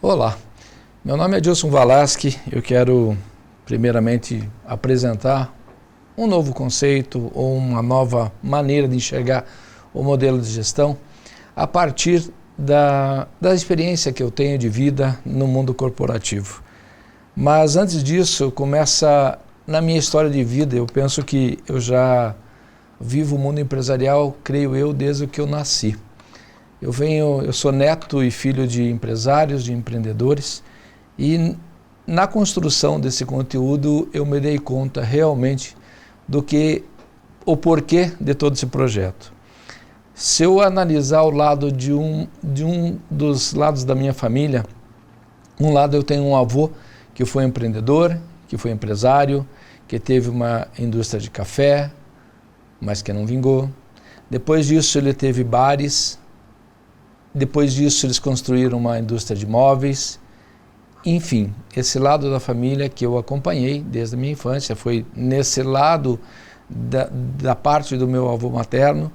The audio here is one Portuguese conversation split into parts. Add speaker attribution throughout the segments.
Speaker 1: Olá, meu nome é Adilson Valaschi. Eu quero primeiramente apresentar um novo conceito ou uma nova maneira de enxergar o modelo de gestão a partir da experiência que eu tenho de vida no mundo corporativo. Mas antes disso, começa na minha história de vida. Eu penso que eu já vivo o mundo empresarial, creio eu, desde que eu nasci. Eu sou neto e filho de empresários, de empreendedores, e na construção desse conteúdo eu me dei conta realmente o porquê de todo esse projeto. Se eu analisar o lado de um dos lados da minha família, um lado eu tenho um avô que foi empreendedor, que foi empresário, que teve uma indústria de café, mas que não vingou. Depois disso ele teve bares. Depois disso, eles construíram uma indústria de móveis. Enfim, esse lado da família que eu acompanhei desde a minha infância, foi nesse lado da parte do meu avô materno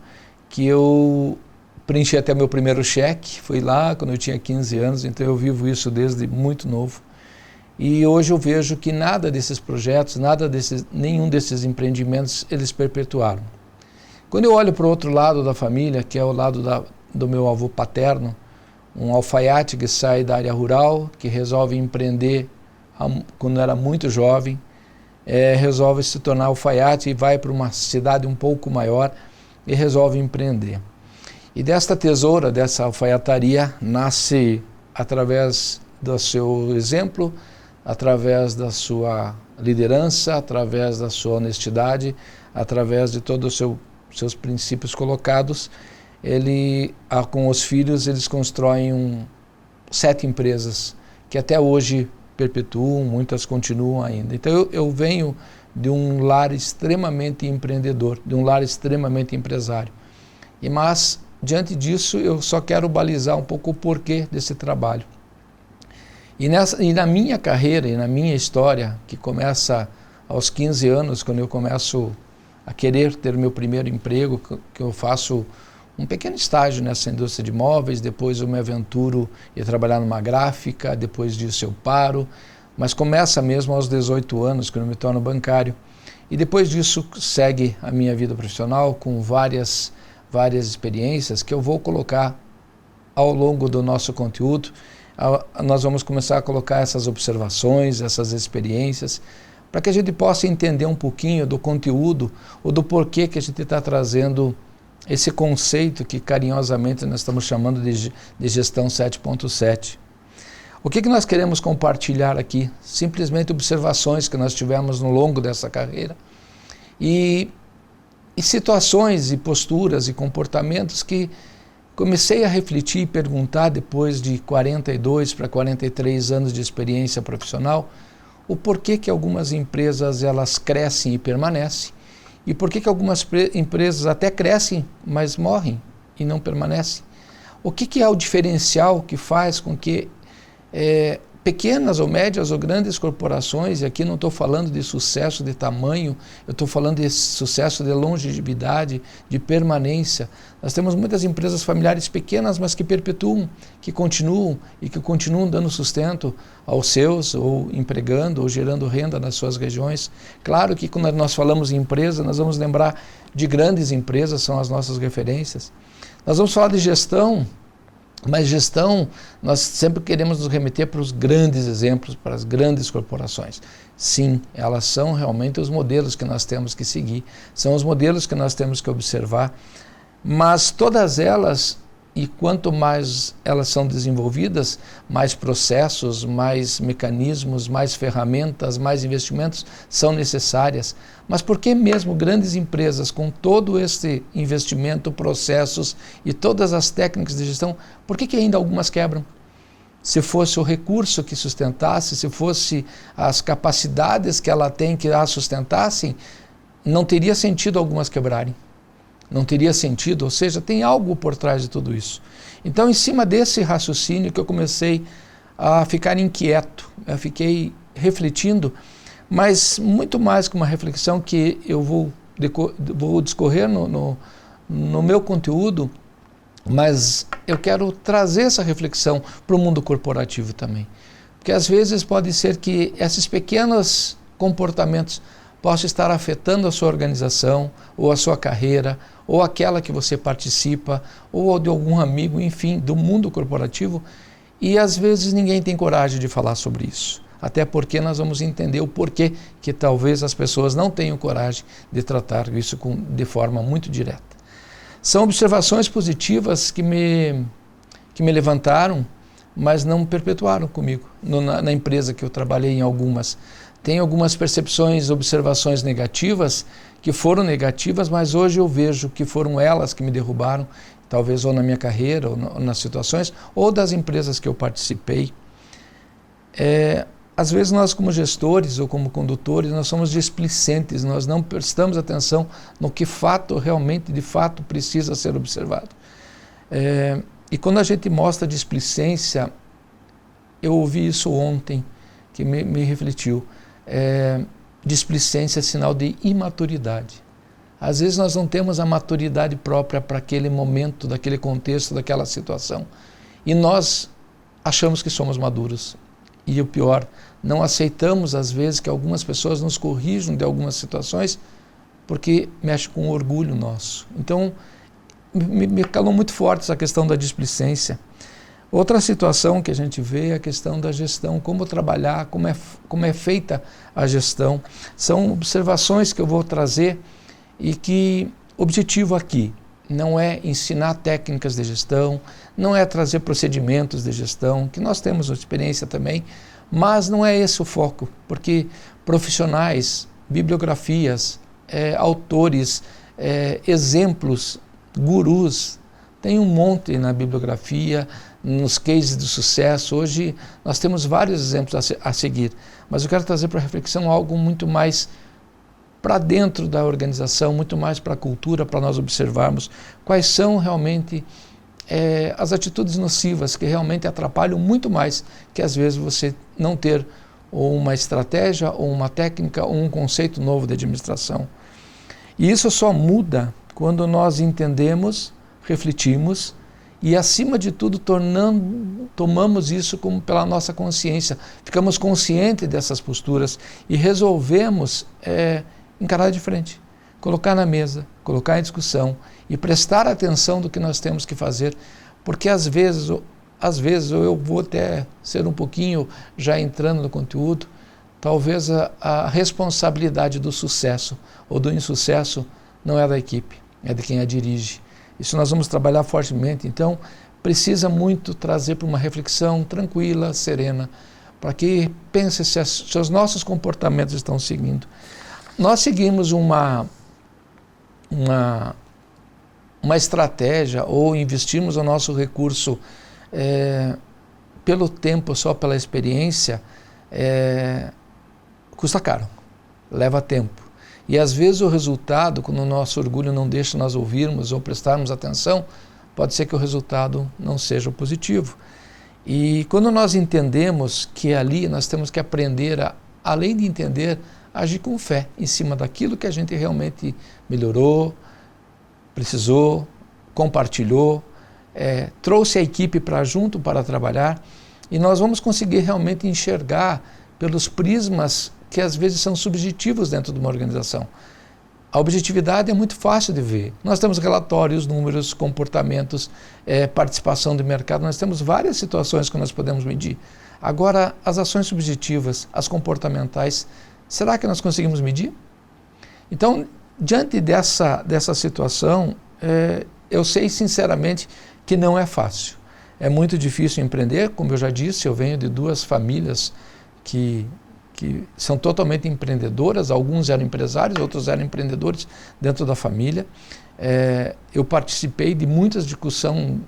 Speaker 1: que eu preenchi até meu primeiro cheque. Foi lá quando eu tinha 15 anos, então eu vivo isso desde muito novo. E hoje eu vejo que nada desses projetos, nenhum desses empreendimentos, eles perpetuaram. Quando eu olho para o outro lado da família, que é o lado do meu avô paterno, um alfaiate que sai da área rural, que resolve empreender quando era muito jovem, resolve se tornar alfaiate e vai para uma cidade um pouco maior e resolve empreender. E desta tesoura, dessa alfaiataria, nasce através do seu exemplo, através da sua liderança, através da sua honestidade, através de todos os seus princípios colocados. Ele, com os filhos, eles constroem 7 empresas que até hoje perpetuam, muitas continuam ainda. Então eu venho de um lar extremamente empreendedor, de um lar extremamente empresário. Mas, diante disso, eu só quero balizar um pouco o porquê desse trabalho. E na minha carreira e na minha história, que começa aos 15 anos, quando eu começo a querer ter meu primeiro emprego, que eu faço um pequeno estágio nessa indústria de móveis, depois eu me aventuro e trabalhar numa gráfica, depois disso eu paro, mas começa mesmo aos 18 anos, quando eu me torno bancário. E depois disso segue a minha vida profissional com várias experiências que eu vou colocar ao longo do nosso conteúdo. Nós vamos começar a colocar essas observações, essas experiências, para que a gente possa entender um pouquinho do conteúdo ou do porquê que a gente está trazendo esse conceito que carinhosamente nós estamos chamando de gestão 7.7. O que nós queremos compartilhar aqui? Simplesmente observações que nós tivemos no longo dessa carreira e situações e posturas e comportamentos que comecei a refletir e perguntar depois de 42 para 43 anos de experiência profissional o porquê que algumas empresas elas crescem e permanecem. E por que algumas empresas até crescem, mas morrem e não permanecem? O que é o diferencial que faz com que pequenas ou médias ou grandes corporações, e aqui não estou falando de sucesso de tamanho, eu estou falando de sucesso de longevidade, de permanência. Nós temos muitas empresas familiares pequenas, mas que perpetuam, que continuam e que continuam dando sustento aos seus, ou empregando, ou gerando renda nas suas regiões. Claro que quando nós falamos em empresa, nós vamos lembrar de grandes empresas, são as nossas referências. Nós vamos falar de gestão, mas gestão, nós sempre queremos nos remeter para os grandes exemplos, para as grandes corporações. Sim, elas são realmente os modelos que nós temos que seguir, são os modelos que nós temos que observar, mas todas elas, e quanto mais elas são desenvolvidas, mais processos, mais mecanismos, mais ferramentas, mais investimentos são necessárias. Mas por que mesmo grandes empresas com todo esse investimento, processos e todas as técnicas de gestão, por que ainda algumas quebram? Se fosse o recurso que sustentasse, se fosse as capacidades que ela tem que a sustentassem, não teria sentido algumas quebrarem. Não teria sentido, ou seja, tem algo por trás de tudo isso. Então, em cima desse raciocínio que eu comecei a ficar inquieto, eu fiquei refletindo, mas muito mais que uma reflexão que eu vou discorrer no meu conteúdo, mas eu quero trazer essa reflexão para o mundo corporativo também. Porque às vezes pode ser que esses pequenos comportamentos possam estar afetando a sua organização, ou a sua carreira, ou aquela que você participa, ou de algum amigo, enfim, do mundo corporativo, e às vezes ninguém tem coragem de falar sobre isso. Até porque nós vamos entender o porquê que talvez as pessoas não tenham coragem de tratar isso de forma muito direta. São observações positivas que me levantaram, mas não perpetuaram comigo, na empresa que eu trabalhei em algumas. Tem algumas percepções, observações negativas, que foram negativas, mas hoje eu vejo que foram elas que me derrubaram, talvez ou na minha carreira, ou nas situações, ou das empresas que eu participei. Às vezes nós como gestores ou como condutores, nós somos displicentes, nós não prestamos atenção no que realmente, de fato, precisa ser observado. E quando a gente mostra displicência, eu ouvi isso ontem, que me refletiu. Displicência é sinal de imaturidade. Às vezes nós não temos a maturidade própria para aquele momento, daquele contexto, daquela situação. E nós achamos que somos maduros. E o pior, não aceitamos às vezes que algumas pessoas nos corrijam de algumas situações porque mexe com o orgulho nosso. Então, me calou muito forte essa questão da displicência. Outra situação que a gente vê é a questão da gestão, como trabalhar, como é feita a gestão. São observações que eu vou trazer e que o objetivo aqui não é ensinar técnicas de gestão, não é trazer procedimentos de gestão, que nós temos experiência também, mas não é esse o foco, porque profissionais, bibliografias, autores, exemplos, gurus, tem um monte na bibliografia, nos cases de sucesso. Hoje nós temos vários exemplos a seguir, mas eu quero trazer para a reflexão algo muito mais para dentro da organização, muito mais para a cultura, para nós observarmos quais são realmente as atitudes nocivas que realmente atrapalham muito mais que às vezes você não ter ou uma estratégia, ou uma técnica, ou um conceito novo de administração. E isso só muda quando nós entendemos, refletimos e, acima de tudo, tomamos isso como pela nossa consciência, ficamos conscientes dessas posturas e resolvemos encarar de frente, colocar na mesa, colocar em discussão e prestar atenção do que nós temos que fazer, porque às vezes eu vou até ser um pouquinho já entrando no conteúdo, talvez a responsabilidade do sucesso ou do insucesso não é da equipe, é de quem a dirige. Isso nós vamos trabalhar fortemente, então precisa muito trazer para uma reflexão tranquila, serena, para que pense se os nossos comportamentos estão seguindo. Nós seguimos uma estratégia ou investimos o nosso recurso pelo tempo, só pela experiência, custa caro, leva tempo. E às vezes o resultado, quando o nosso orgulho não deixa nós ouvirmos ou prestarmos atenção, pode ser que o resultado não seja positivo. E quando nós entendemos que ali nós temos que aprender, além de entender, agir com fé em cima daquilo que a gente realmente melhorou, precisou, compartilhou, trouxe a equipe para junto para trabalhar, e nós vamos conseguir realmente enxergar pelos prismas que às vezes são subjetivos dentro de uma organização. A objetividade é muito fácil de ver. Nós temos relatórios, números, comportamentos, participação de mercado, nós temos várias situações que nós podemos medir. Agora, as ações subjetivas, as comportamentais, será que nós conseguimos medir? Então, diante dessa situação, eu sei sinceramente que não é fácil. É muito difícil empreender, como eu já disse, eu venho de duas famílias que são totalmente empreendedoras, alguns eram empresários, outros eram empreendedores dentro da família. Eu participei de muitas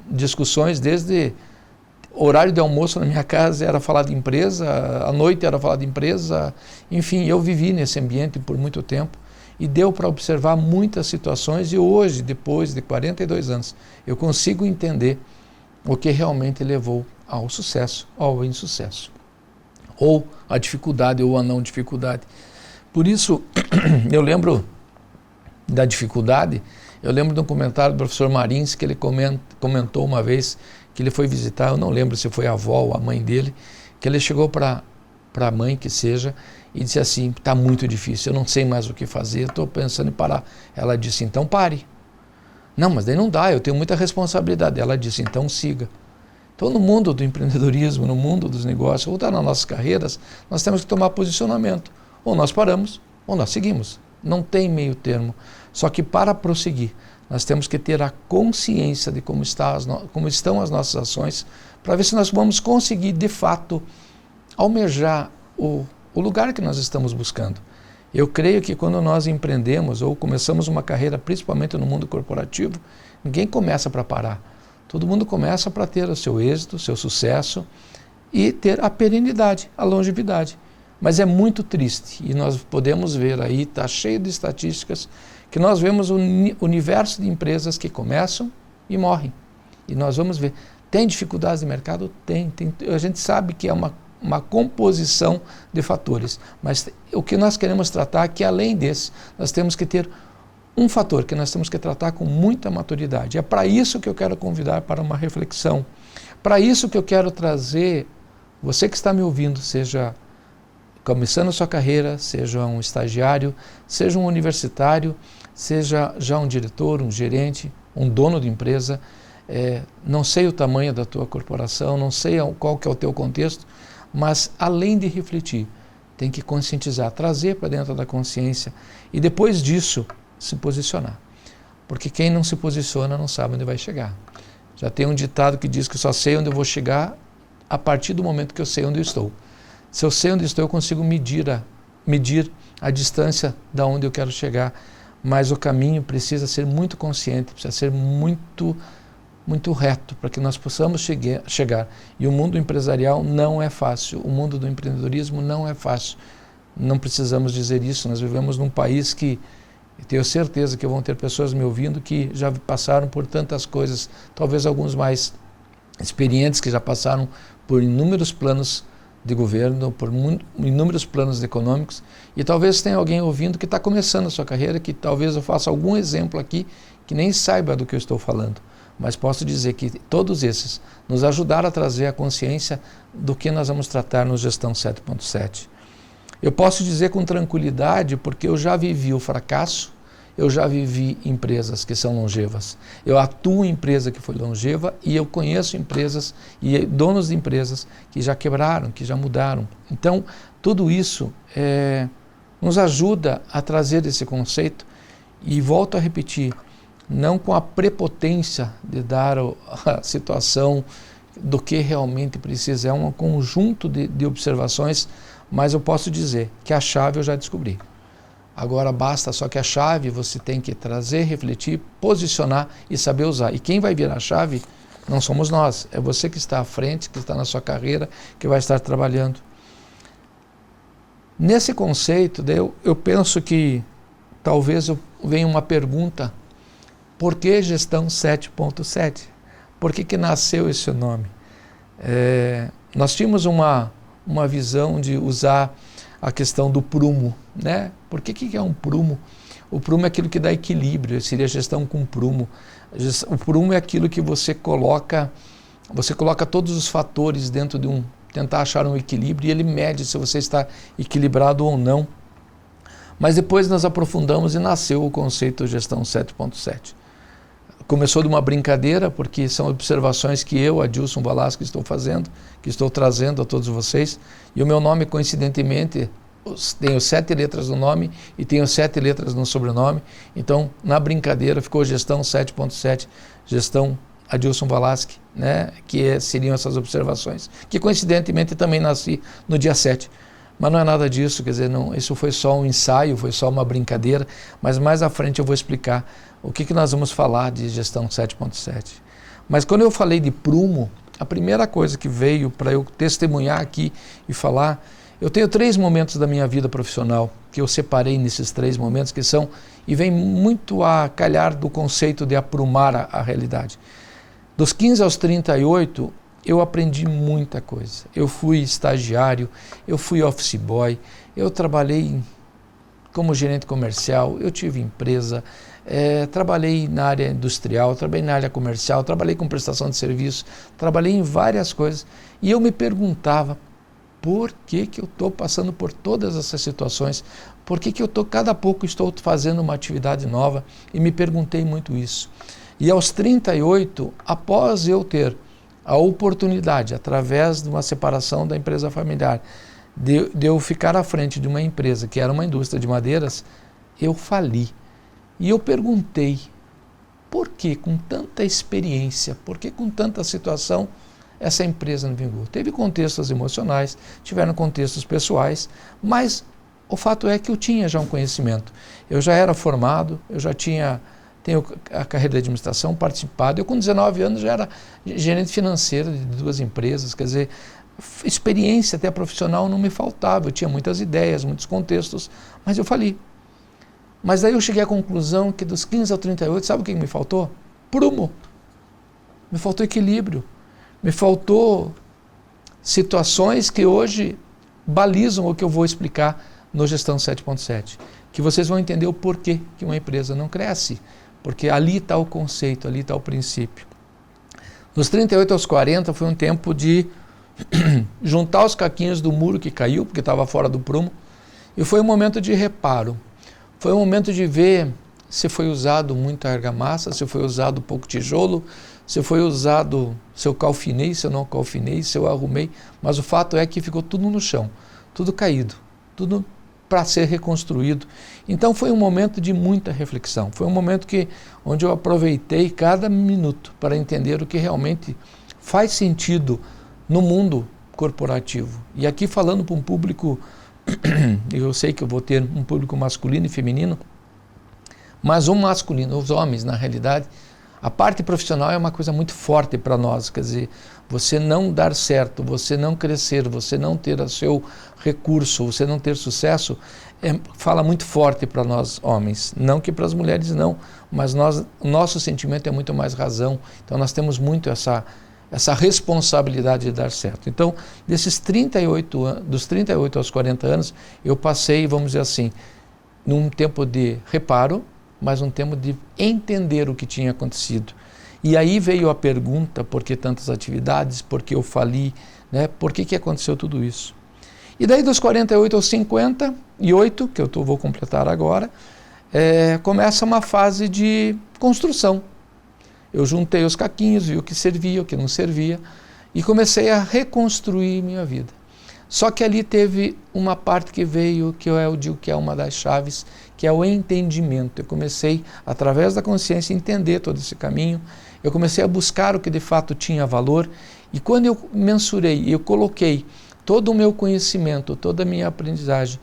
Speaker 1: discussões, desde horário de almoço na minha casa era falar de empresa, à noite era falar de empresa, enfim, eu vivi nesse ambiente por muito tempo e deu para observar muitas situações, e hoje, depois de 42 anos, eu consigo entender o que realmente levou ao sucesso ou ao insucesso, ou a dificuldade ou a não dificuldade. Por isso, eu lembro da dificuldade, Eu lembro de um comentário do professor Marins, que ele comentou uma vez que ele foi visitar, eu não lembro se foi a avó ou a mãe dele, que ele chegou para a mãe, que seja, e disse assim, está muito difícil, eu não sei mais o que fazer, estou pensando em parar. Ela disse, então pare. Não, mas daí não dá, eu tenho muita responsabilidade. Ela disse, então siga. Então, no mundo do empreendedorismo, no mundo dos negócios, ou nas nossas carreiras, nós temos que tomar posicionamento. Ou nós paramos, ou nós seguimos. Não tem meio termo. Só que para prosseguir, nós temos que ter a consciência de como estão as nossas ações, para ver se nós vamos conseguir, de fato, almejar o lugar que nós estamos buscando. Eu creio que quando nós empreendemos ou começamos uma carreira, principalmente no mundo corporativo, ninguém começa para parar. Todo mundo começa para ter o seu êxito, o seu sucesso e ter a perenidade, a longevidade. Mas é muito triste e nós podemos ver aí, está cheio de estatísticas, que nós vemos o universo de empresas que começam e morrem. E nós vamos ver, tem dificuldades de mercado? Tem. A gente sabe que é uma composição de fatores, mas o que nós queremos tratar é que além desse, nós temos que ter um fator que nós temos que tratar com muita maturidade. É para isso que eu quero convidar para uma reflexão. Para isso que eu quero trazer, você que está me ouvindo, seja começando a sua carreira, seja um estagiário, seja um universitário, seja já um diretor, um gerente, um dono de empresa, não sei o tamanho da tua corporação, não sei qual que é o teu contexto, mas além de refletir, tem que conscientizar, trazer para dentro da consciência e depois disso se posicionar. Porque quem não se posiciona não sabe onde vai chegar. Já tem um ditado que diz que só sei onde eu vou chegar a partir do momento que eu sei onde eu estou. Se eu sei onde estou, eu consigo medir a distância da onde eu quero chegar, mas o caminho precisa ser muito consciente, precisa ser muito reto para que nós possamos chegar. E o mundo empresarial não é fácil, o mundo do empreendedorismo não é fácil. Não precisamos dizer isso, nós vivemos num país que, tenho certeza que vão ter pessoas me ouvindo que já passaram por tantas coisas, talvez alguns mais experientes que já passaram por inúmeros planos de governo, por inúmeros planos econômicos, e talvez tenha alguém ouvindo que está começando a sua carreira, que talvez eu faça algum exemplo aqui que nem saiba do que eu estou falando, mas posso dizer que todos esses nos ajudaram a trazer a consciência do que nós vamos tratar no Gestão 7.7. Eu posso dizer com tranquilidade porque eu já vivi o fracasso, eu já vivi empresas que são longevas. Eu atuo em empresa que foi longeva e eu conheço empresas e donos de empresas que já quebraram, que já mudaram. Então, tudo isso nos ajuda a trazer esse conceito e volto a repetir, não com a prepotência de dar a situação do que realmente precisa, é um conjunto de observações, mas eu posso dizer que a chave eu já descobri. Agora basta só que a chave você tem que trazer, refletir, posicionar e saber usar. E quem vai virar a chave não somos nós, é você que está à frente, que está na sua carreira, que vai estar trabalhando. Nesse conceito, eu penso que talvez venha uma pergunta, por que Gestão 7.7? Por que nasceu esse nome? Nós tínhamos uma visão de usar a questão do prumo, né? Por que é um prumo? O prumo é aquilo que dá equilíbrio, seria gestão com prumo. O prumo é aquilo que você coloca todos os fatores dentro de tentar achar um equilíbrio e ele mede se você está equilibrado ou não. Mas depois nós aprofundamos e nasceu o conceito Gestão 7.7. Começou de uma brincadeira, porque são observações que eu, Adilson Valasco, estou fazendo, que estou trazendo a todos vocês. E o meu nome, coincidentemente, tenho 7 letras no nome e tenho 7 letras no sobrenome. Então, na brincadeira, ficou Gestão 7.7, Gestão Adilson Valasco, né? Que seriam essas observações. Que, coincidentemente, também nasci no dia 7. Mas não é nada disso, quer dizer, não, isso foi só um ensaio, foi só uma brincadeira, mas mais à frente eu vou explicar o que nós vamos falar de Gestão 7.7. Mas quando eu falei de prumo, a primeira coisa que veio para eu testemunhar aqui e falar, eu tenho 3 momentos da minha vida profissional, que eu separei nesses 3 momentos, que são, e vem muito a calhar do conceito de aprumar a realidade. Dos 15 aos 38, eu aprendi muita coisa. Eu fui estagiário, eu fui office boy, eu trabalhei como gerente comercial, eu tive empresa, trabalhei na área industrial, trabalhei na área comercial, trabalhei com prestação de serviço, trabalhei em várias coisas. E eu me perguntava, por que eu estou passando por todas essas situações? Por que cada pouco estou fazendo uma atividade nova? E me perguntei muito isso. E aos 38, após eu ter a oportunidade, através de uma separação da empresa familiar, de eu ficar à frente de uma empresa que era uma indústria de madeiras, eu fali. E eu perguntei, por que com tanta experiência, por que com tanta situação, essa empresa não vingou? Teve contextos emocionais, tiveram contextos pessoais, mas o fato é que eu tinha já um conhecimento. Eu já era formado, eu já tenho a carreira de administração, participado. Eu com 19 anos já era gerente financeiro de 2 empresas, quer dizer, experiência até profissional não me faltava, eu tinha muitas ideias, muitos contextos, mas eu fali. Mas daí eu cheguei à conclusão que dos 15 ao 38, sabe o que me faltou? Prumo. Me faltou equilíbrio. Me faltou situações que hoje balizam o que eu vou explicar no Gestão 7.7. Que vocês vão entender o porquê que uma empresa não cresce. Porque ali está o conceito, ali está o princípio. Dos 38 aos 40 foi um tempo de juntar os caquinhos do muro que caiu, porque estava fora do prumo, e foi um momento de reparo. Foi um momento de ver se foi usado muita argamassa, se foi usado pouco tijolo, se foi usado, se eu calfinei, se eu não calfinei, se eu arrumei, mas o fato é que ficou tudo no chão, tudo caído, tudo para ser reconstruído. Então foi um momento de muita reflexão, foi um momento onde eu aproveitei cada minuto para entender o que realmente faz sentido no mundo corporativo. E aqui falando para um público, eu sei que eu vou ter um público masculino e feminino, mas um masculino, os homens na realidade, a parte profissional é uma coisa muito forte para nós, quer dizer, você não dar certo, você não crescer, você não ter o seu recurso, você não ter sucesso, fala muito forte para nós homens, não que para as mulheres não, mas nosso sentimento é muito mais razão, então nós temos muito essa responsabilidade de dar certo. Então, dos 38 aos 40 anos, eu passei, vamos dizer assim, num tempo de reparo, mas um tempo de entender o que tinha acontecido. E aí veio a pergunta, por que tantas atividades, por que eu fali, né? Por que aconteceu tudo isso? E daí dos 48 aos 58, que eu vou completar agora, começa uma fase de construção. Eu juntei os caquinhos, vi o que servia, o que não servia, e comecei a reconstruir minha vida. Só que ali teve uma parte que veio, que eu digo que é uma das chaves, que é o entendimento. Eu comecei, através da consciência, a entender todo esse caminho. Eu comecei a buscar o que de fato tinha valor. E quando eu mensurei, eu coloquei todo o meu conhecimento, toda a minha aprendizagem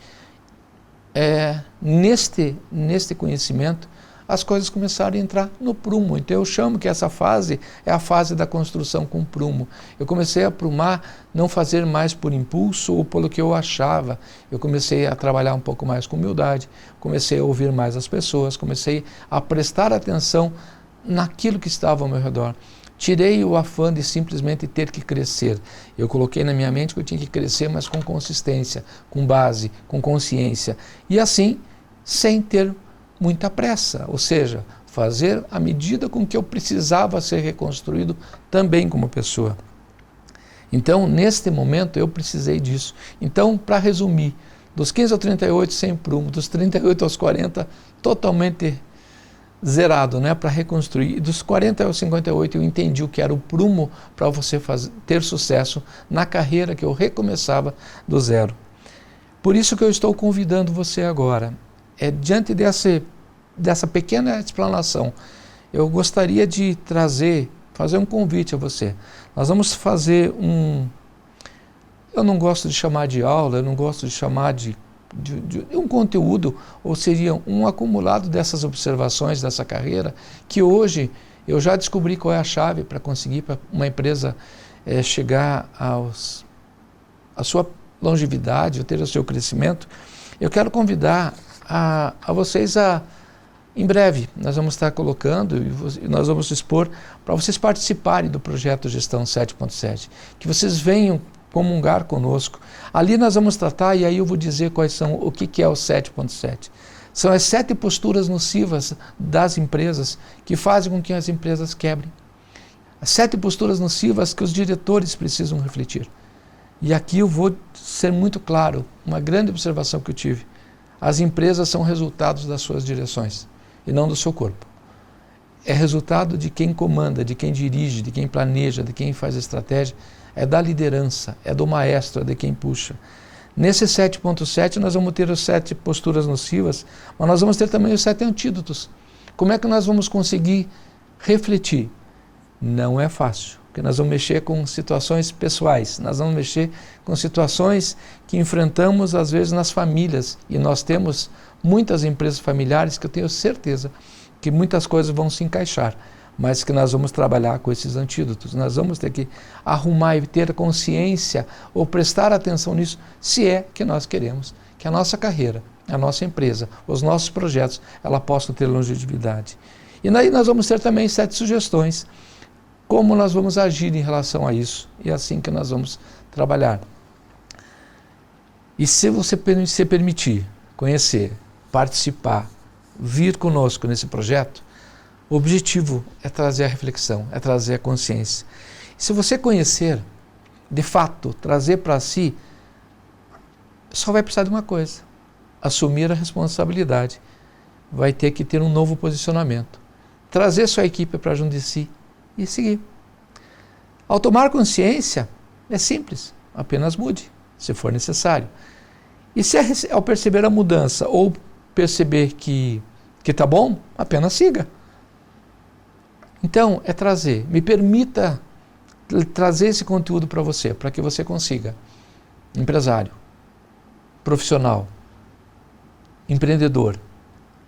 Speaker 1: neste conhecimento, as coisas começaram a entrar no prumo. Então eu chamo que essa fase é a fase da construção com prumo. Eu comecei a prumar, não fazer mais por impulso ou pelo que eu achava. Eu comecei a trabalhar um pouco mais com humildade, comecei a ouvir mais as pessoas, comecei a prestar atenção naquilo que estava ao meu redor. Tirei o afã de simplesmente ter que crescer. Eu coloquei na minha mente que eu tinha que crescer, mas com consistência, com base, com consciência. E assim, sem ter muita pressa, ou seja, fazer à medida com que eu precisava ser reconstruído também como pessoa. Então, neste momento, eu precisei disso. Então, para resumir, dos 15 ao 38, sem prumo, dos 38 aos 40, totalmente zerado, né, para reconstruir. E dos 40 aos 58, eu entendi o que era o prumo para você ter sucesso na carreira que eu recomeçava do zero. Por isso que eu estou convidando você agora. Diante dessa pequena explanação, eu gostaria de fazer um convite a você. Nós vamos fazer eu não gosto de chamar de aula, eu não gosto de chamar de um conteúdo, ou seria um acumulado dessas observações dessa carreira, que hoje eu já descobri qual é a chave para conseguir para uma empresa chegar à sua longevidade, ou ter o seu crescimento. Eu quero convidar a vocês em breve, nós vamos estar colocando e nós vamos expor para vocês participarem do projeto Gestão 7.7, que vocês venham comungar conosco. Ali nós vamos tratar, e aí eu vou dizer o que é o 7.7. São as 7 posturas nocivas das empresas que fazem com que as empresas quebrem. As 7 posturas nocivas que os diretores precisam refletir. E aqui eu vou ser muito claro, uma grande observação que eu tive. As empresas são resultados das suas direções e não do seu corpo. É resultado de quem comanda, de quem dirige, de quem planeja, de quem faz a estratégia, é da liderança, é do maestro, é de quem puxa. Nesse 7.7 nós vamos ter as 7 posturas nocivas, mas nós vamos ter também os 7 antídotos. Como é que nós vamos conseguir refletir? Não é fácil, porque nós vamos mexer com situações pessoais, nós vamos mexer com situações que enfrentamos às vezes nas famílias, e nós temos muitas empresas familiares que eu tenho certeza que muitas coisas vão se encaixar, mas que nós vamos trabalhar com esses antídotos. Nós vamos ter que arrumar e ter consciência ou prestar atenção nisso, se é que nós queremos que a nossa carreira, a nossa empresa, os nossos projetos, ela possam ter longevidade. E daí nós vamos ter também 7 sugestões, como nós vamos agir em relação a isso, e é assim que nós vamos trabalhar. E se você se permitir conhecer, participar, vir conosco nesse projeto, o objetivo é trazer a reflexão, é trazer a consciência. Se você conhecer, de fato, trazer para si, só vai precisar de uma coisa: assumir a responsabilidade. Vai ter que ter um novo posicionamento. Trazer sua equipe para junto de si e seguir. Ao tomar consciência, é simples, apenas mude, se for necessário. E se ao perceber a mudança ou perceber que está bom, apenas siga. Então, é trazer, me permita trazer esse conteúdo para você, para que você consiga, empresário, profissional, empreendedor,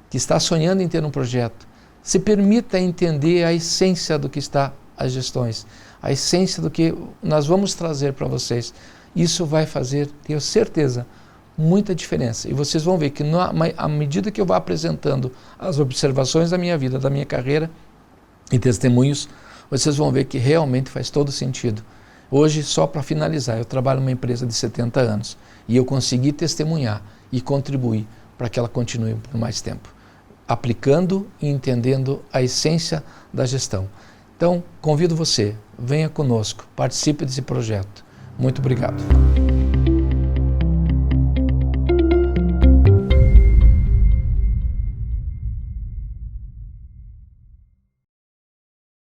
Speaker 1: que está sonhando em ter um projeto, se permita entender a essência do que está as gestões, a essência do que nós vamos trazer para vocês. Isso vai fazer, tenho certeza, muita diferença. E vocês vão ver que à medida que eu vou apresentando as observações da minha vida, da minha carreira, e testemunhos, vocês vão ver que realmente faz todo sentido. Hoje, só para finalizar, eu trabalho numa empresa de 70 anos e eu consegui testemunhar e contribuir para que ela continue por mais tempo, aplicando e entendendo a essência da gestão. Então, convido você, venha conosco, participe desse projeto. Muito obrigado.